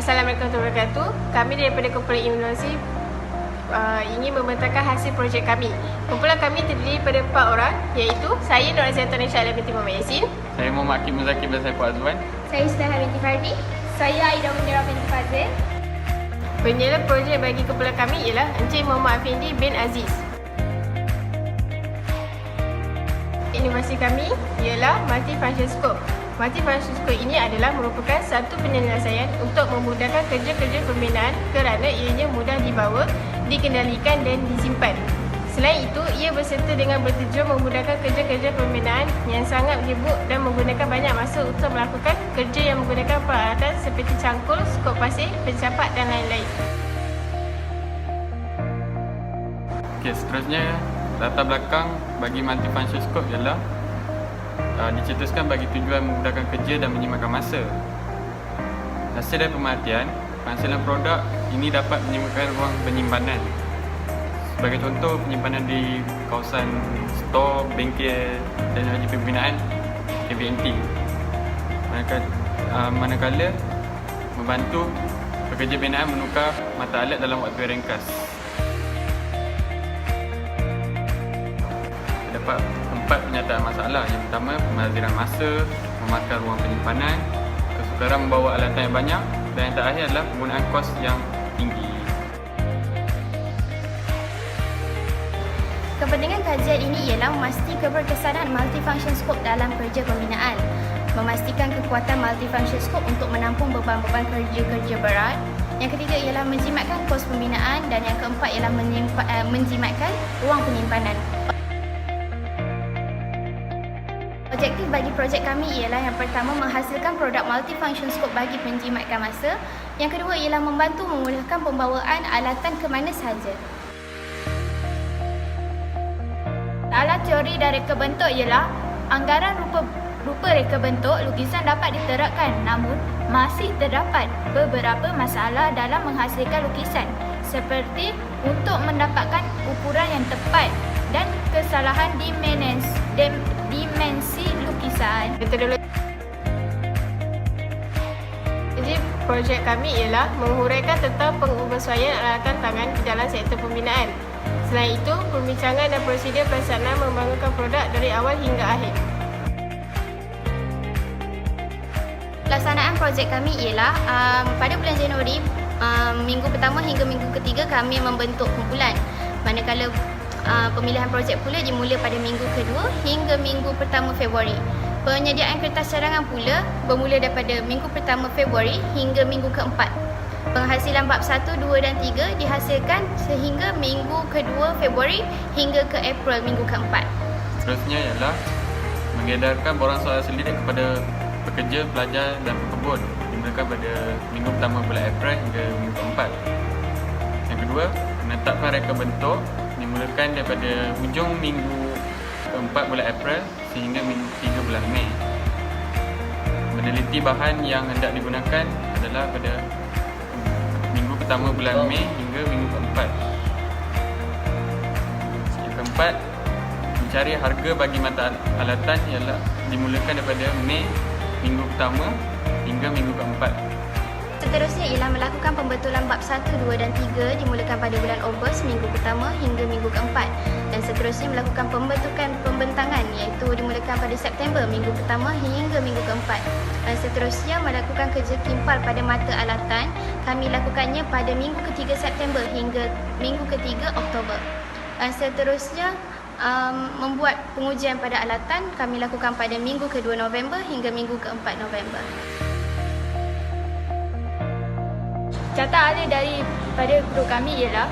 Assalamualaikum warahmatullahi wabarakatuh. Kami daripada kumpulan imunologi ingin membentangkan hasil projek kami. Kumpulan kami terdiri daripada 4 orang, iaitu saya Nur Aziatul Nisha binti Muhammad Yasin. Saya Muhammad Hakim Muzakir bin Saiful Azwan. Saya Istilah binti Fardi. Saya Aida Munirah binti Fazil. Penyelenggaraan projek bagi kumpulan kami ialah Encik Muhammad Afindi bin Aziz. Inovasi kami ialah Multifunction Scope. Multifunction Scope ini adalah merupakan satu penyelesaian untuk memudahkan kerja-kerja pembinaan kerana ianya mudah dibawa, dikendalikan dan disimpan. Selain itu, ia berserta dengan bertujuan memudahkan kerja-kerja pembinaan yang sangat menyibuk dan menggunakan banyak masa untuk melakukan kerja yang menggunakan peralatan seperti cangkul, skop pasir, pencapat dan lain-lain. Okey, seterusnya latar belakang bagi Multifunction Scope ialah dicetuskan bagi tujuan memudahkan kerja dan menjimatkan masa. Hasil dari pemerhatian, penghasilan produk ini dapat menyediakan ruang penyimpanan. Sebagai contoh, penyimpanan di kawasan stor, bengkel, teknologi pembinaan KBNT. Manakala membantu pekerja binaan menukar mata alat dalam waktu yang ringkas. Terdapat 4 penyataan masalah. Yang pertama, pembaziran masa, memakan ruang penyimpanan, kesukaran membawa alatan yang banyak, dan yang terakhir adalah penggunaan kos yang tinggi. Kepentingan kajian ini ialah memastikan keberkesanan multifunction scope dalam kerja pembinaan, memastikan kekuatan multifunction scope untuk menampung beban-beban kerja-kerja berat. Yang ketiga ialah menjimatkan kos pembinaan, dan yang keempat ialah menjimatkan ruang penyimpanan. Objektif bagi projek kami ialah yang pertama, menghasilkan produk multifunction scope bagi penjimatkan masa. Yang kedua ialah membantu memudahkan pembawaan alatan ke mana sahaja. Dalam teori dan reka bentuk ialah anggaran rupa reka bentuk lukisan dapat diterapkan, namun masih terdapat beberapa masalah dalam menghasilkan lukisan, seperti untuk mendapatkan ukuran yang tepat dan kesalahan dimensi lukisan. Jadi projek kami ialah menghuraikan tentang pengurusan alatan tangan di dalam sektor pembinaan. Selain itu, pembincangan dan prosedur pelaksanaan membangunkan produk dari awal hingga akhir. Pelaksanaan projek kami ialah pada bulan Januari, minggu pertama hingga minggu ketiga kami membentuk kumpulan. Manakala pemilihan projek pula dimula pada minggu kedua hingga minggu pertama Februari. Penyediaan kertas cadangan pula bermula daripada minggu pertama Februari hingga minggu keempat. Penghasilan bab 1, 2 dan 3 dihasilkan sehingga minggu kedua Februari hingga ke April minggu keempat. Seterusnya ialah mengedarkan borang soal selidik kepada pekerja, pelajar dan pekebun, dimulakan pada minggu pertama bulan April hingga minggu keempat. Yang kedua, menetapkan reka bentuk dimulakan daripada hujung minggu keempat bulan April sehingga minggu ketiga bulan Mei. Meneliti bahan yang hendak digunakan adalah pada minggu pertama bulan Mei hingga minggu keempat. Yang keempat, mencari harga bagi mata alatan ialah dimulakan daripada Mei minggu pertama hingga minggu keempat. Seterusnya ialah melakukan pembetulan bab 1, 2 dan 3 dimulakan pada bulan Ogos minggu pertama hingga minggu keempat, dan seterusnya melakukan pembentangan iaitu dimulakan pada September minggu pertama hingga minggu keempat, dan seterusnya melakukan kerja timpal pada mata alatan. Kami lakukannya pada minggu ketiga September hingga minggu ketiga Oktober, dan seterusnya membuat pengujian pada alatan kami lakukan pada minggu kedua November hingga minggu keempat November. Catatan akhir daripada guru kami ialah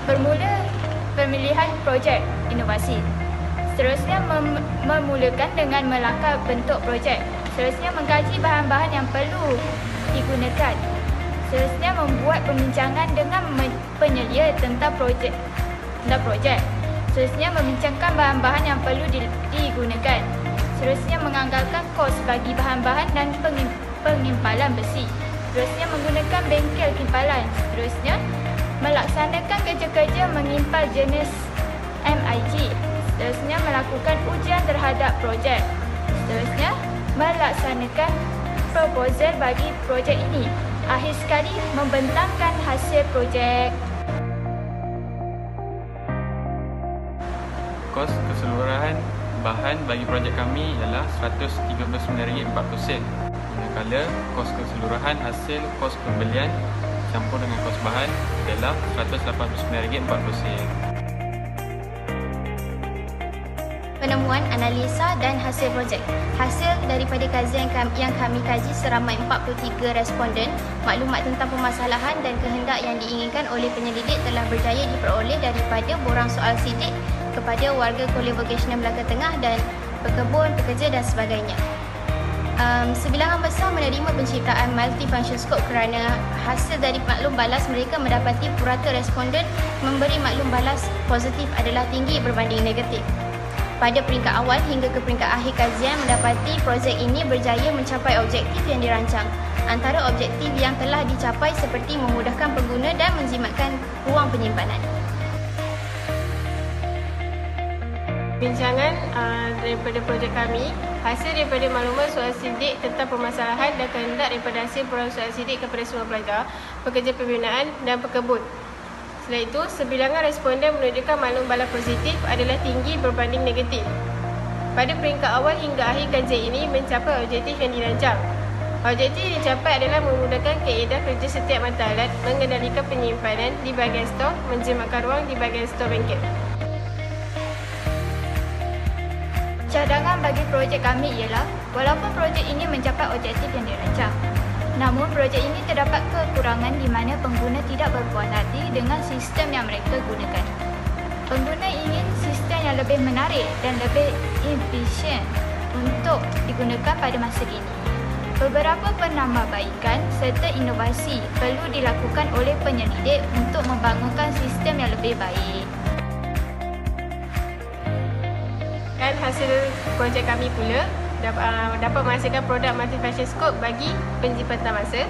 bermula pemilihan projek inovasi. Seterusnya memulakan dengan melangkah bentuk projek. Seterusnya mengkaji bahan-bahan yang perlu digunakan. Seterusnya membuat pembincangan dengan penyelia tentang projek. Seterusnya membincangkan bahan-bahan yang perlu digunakan. Seterusnya menganggarkan kos bagi bahan-bahan dan pengimpalan besi. Seterusnya menggunakan bengkel timpalan. Seterusnya melaksanakan kerja-kerja mengimpal jenis MIG. Seterusnya melakukan ujian terhadap projek. Seterusnya melaksanakan proposal bagi projek ini. akhir sekali membentangkan hasil projek. Kos keseluruhan bahan bagi projek kami ialah RM139.40. Manakala kos keseluruhan hasil kos pembelian campur dengan kos bahan adalah RM189.40. Penemuan, analisa dan hasil projek. Hasil daripada kajian yang kami kaji seramai 43 responden, maklumat tentang permasalahan dan kehendak yang diinginkan oleh penyelidik telah berjaya diperoleh daripada borang soal sidik kepada warga Kolej Vocasional Melaka Tengah dan pekebun, pekerja dan sebagainya. Sebilangan besar menerima penciptaan multifunction scope kerana hasil dari maklum balas mereka mendapati purata responden memberi maklum balas positif adalah tinggi berbanding negatif. Pada peringkat awal hingga ke peringkat akhir kajian mendapati projek ini berjaya mencapai objektif yang dirancang. Antara objektif yang telah dicapai seperti memudahkan pengguna dan menjimatkan ruang penyimpanan. Bincangan daripada projek kami, hasil daripada maklumat soal sidik tentang permasalahan dan kehendak daripada hasil borang soal sidik kepada semua pelajar, pekerja pembinaan dan pekebun. Selain itu, sebilangan responden menunjukkan maklum balas positif adalah tinggi berbanding negatif. Pada peringkat awal hingga akhir kajian ini mencapai objektif yang dirancang. Objektif yang dicapai adalah memudahkan kaedah kerja setiap mata alat, mengendalikan penyimpanan di bahagian stor, menjimatkan ruang di bahagian stor bengkel. Cadangan bagi projek kami ialah, walaupun projek ini mencapai objektif yang dirancang, namun projek ini terdapat kekurangan di mana pengguna tidak berpuas hati dengan sistem yang mereka gunakan. Pengguna ingin sistem yang lebih menarik dan lebih efisien untuk digunakan pada masa kini. Beberapa penambahbaikan serta inovasi perlu dilakukan oleh penyelidik untuk membangunkan sistem yang lebih baik. Dan hasil projek kami pula dapat menghasilkan produk multifunction scope bagi penjimatan masa,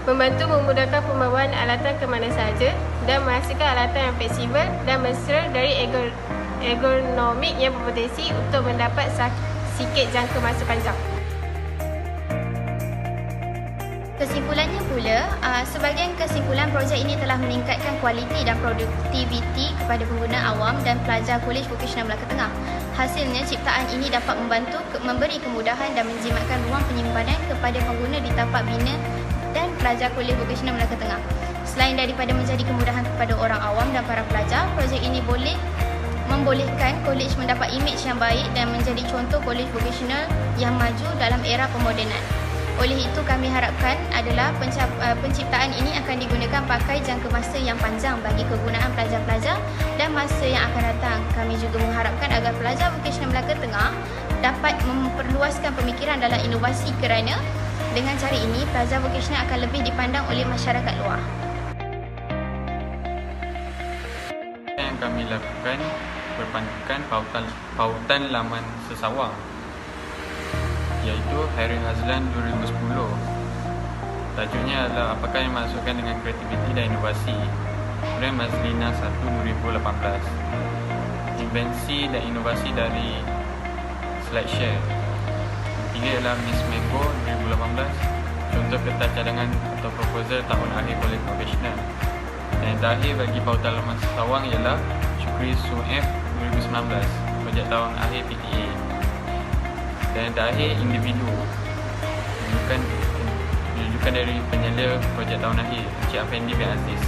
membantu memudahkan pembawaan alatan ke mana sahaja dan menghasilkan alatan yang fleksibel dan mesra dari ergonomik yang berpotensi untuk mendapat sikit jangka masa panjang. Kesimpulannya pula, sebahagian kesimpulan projek ini telah meningkatkan kualiti dan produktiviti kepada pengguna awam dan pelajar Kolej Vocasional Melaka Tengah. Hasilnya, ciptaan ini dapat membantu memberi kemudahan dan menjimatkan ruang penyimpanan kepada pengguna di tapak bina dan pelajar Kolej Vocasional Melaka Tengah. Selain daripada menjadi kemudahan kepada orang awam dan para pelajar, projek ini membolehkan kolej mendapat imej yang baik dan menjadi contoh kolej vocasional yang maju dalam era pemodenan. Oleh itu, kami harapkan adalah penciptaan ini akan digunakan pakai jangka masa yang panjang bagi kegunaan pelajar-pelajar dan masa yang akan datang. Kami juga mengharapkan agar pelajar vocasional Melaka Tengah dapat memperluaskan pemikiran dalam inovasi kerana dengan cara ini, pelajar vocasional akan lebih dipandang oleh masyarakat luar. Yang kami lakukan berpandukan pautan laman sesawang, iaitu Harry Hazlan 2010. Tajuknya adalah apakah yang dimaksudkan dengan kreativiti dan inovasi. Kemudian Mazlina 1 2018. Invensi dan inovasi dari SlideShare. Ketiga adalah Miss Mango 2018. Contoh kertas cadangan atau proposal tahun akhir Kolej Vocasional. Dan yang terakhir bagi pautan laman sesawang ialah Syukri Su'ef 2019. Projek tahun akhir PTA. Dan yang terakhir, individu. Rujukan dari penyelia projek tahun akhir, Encik Afendi bin Aziz.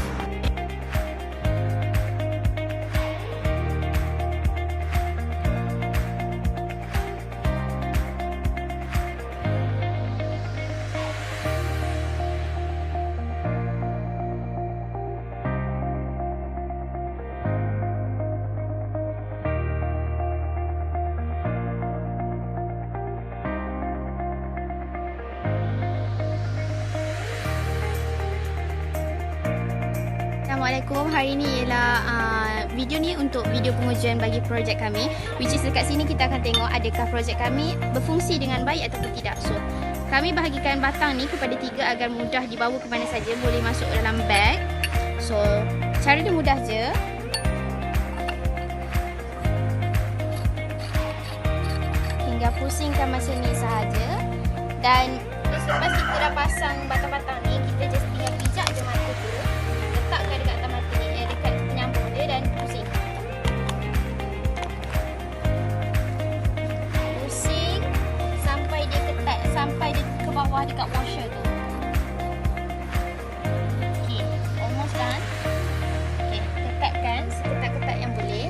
Assalamualaikum. Hari ini ialah video ni untuk video pengujian bagi projek kami, which is dekat sini kita akan tengok adakah projek kami berfungsi dengan baik ataupun tidak. So, kami bahagikan batang ni kepada 3 agar mudah dibawa ke mana saja, boleh masuk dalam beg. So, cara dia mudah je. Tinggal pusingkan macam ni sahaja. Dan selepas kita dah pasang batang-batang ni, kita just dekat washer tu. Okay, almost done. Okay, ketatkan seketat-ketat yang boleh.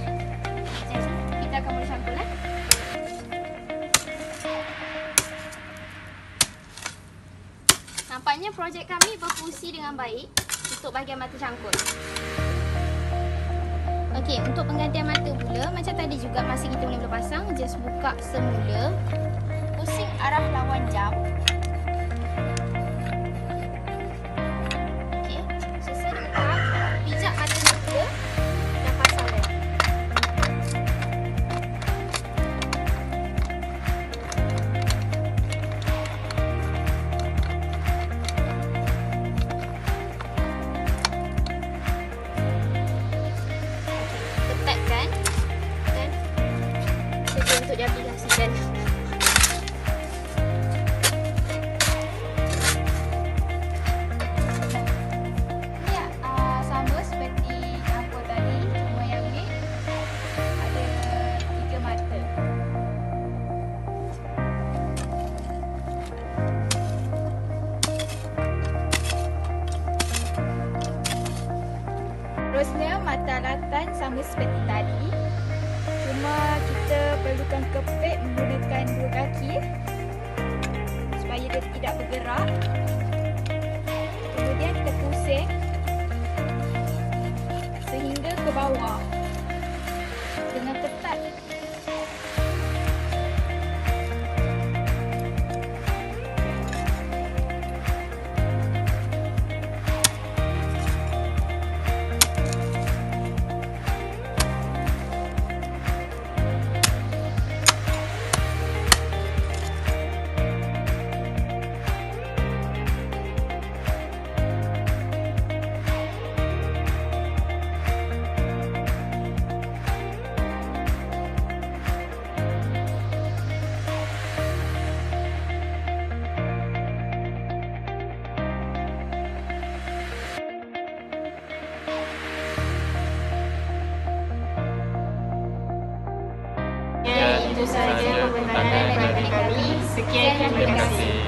Kita akan mula campur lah. Nampaknya projek kami berfungsi dengan baik untuk bahagian mata cangkul. Okey, untuk penggantian mata pula, macam tadi juga masa kita mula pasang, just buka semula. Pusing arah lawan jam. Okey, selesai buka, pijak matanya pula dan pasang dia. Ketatkan dan sedia untuk diaplikasikan. Ya, sama seperti apa tadi, cuma yang ni ada 3 mata. Terusnya mata alatan sama seperti tadi, cuma kita perlukan kepit menggunakan 2 kaki supaya dia tidak bergerak. Kemudian kita pusing sehingga ke bawah dengan ketat. Ya, itu sahaja pembentangan daripada kami. Sekian, terima kasih.